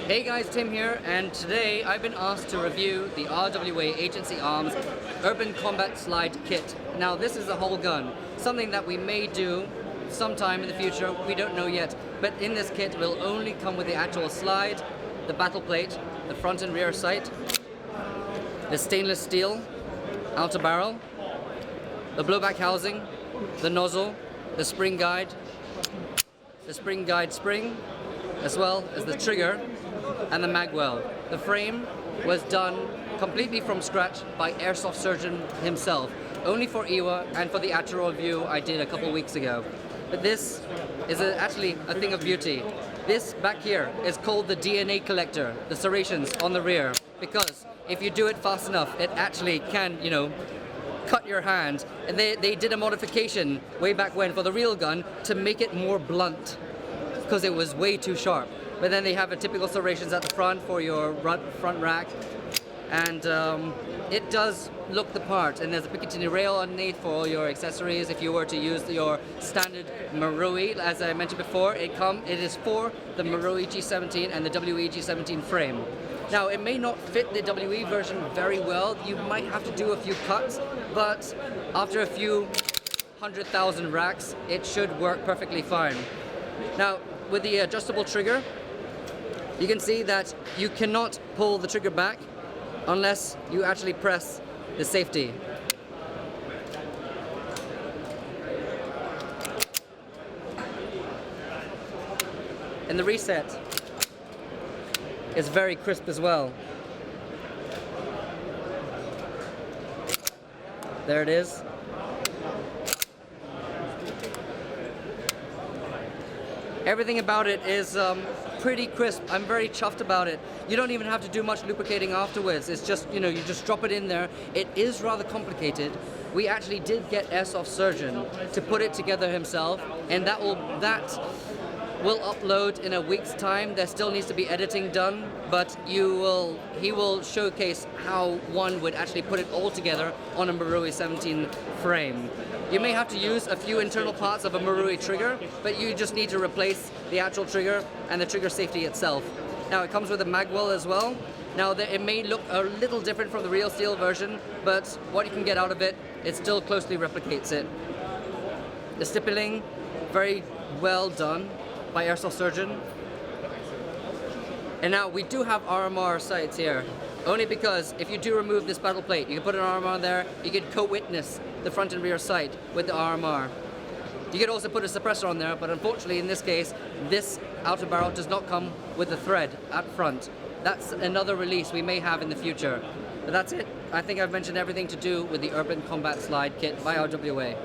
Hey guys, Tim here, and today I've been asked to review the RWA Agency Arms Urban Combat Slide Kit. Now this is a whole gun, something that we may do sometime in the future, we don't know yet, but in this kit will only come with the actual slide, the battle plate, the front and rear sight, the stainless steel outer barrel, the blowback housing, the nozzle, the spring guide spring, as well as the trigger and the mag well. The frame was done completely from scratch by Airsoft Surgeon himself, only for IWA and for the actual review I did a couple weeks ago. But this is actually a thing of beauty. This back here is called the DNA collector, the serrations on the rear, because if you do it fast enough, it actually can, cut your hand. And they did a modification way back when for the real gun to make it more blunt, because it was way too sharp. But then they have a typical serrations at the front for your front rack, and it does look the part. And there's a Picatinny rail underneath for all your accessories. If you were to use your standard Marui, as I mentioned before, it is for the Marui G17 and the WE G17 frame. Now, it may not fit the WE version very well. You might have to do a few cuts, but after a few 100,000 racks, it should work perfectly fine. Now, with the adjustable trigger, you can see that you cannot pull the trigger back unless you actually press the safety. And the reset is very crisp as well. There it is. Everything about it is pretty crisp. I'm very chuffed about it. You don't even have to do much lubricating afterwards. It's just, you just drop it in there. It is rather complicated. We actually did get Airsoft Surgeon to put it together himself, and that will upload in a week's time. There still needs to be editing done, but he will showcase how one would actually put it all together on a Marui 17 frame. You may have to use a few internal parts of a Marui trigger, but you just need to replace the actual trigger and the trigger safety itself. Now it comes with a mag well as well. Now it may look a little different from the real steel version, but what you can get out of it, it still closely replicates it. The stippling, very well done by Airsoft Surgeon. And now we do have RMR sights here, only because if you do remove this battle plate, you can put an RMR there, you can co-witness the front and rear sight with the RMR. You could also put a suppressor on there, but unfortunately in this case, this outer barrel does not come with the thread at front. That's another release we may have in the future. But that's it. I think I've mentioned everything to do with the Urban Combat Slide Kit by RWA.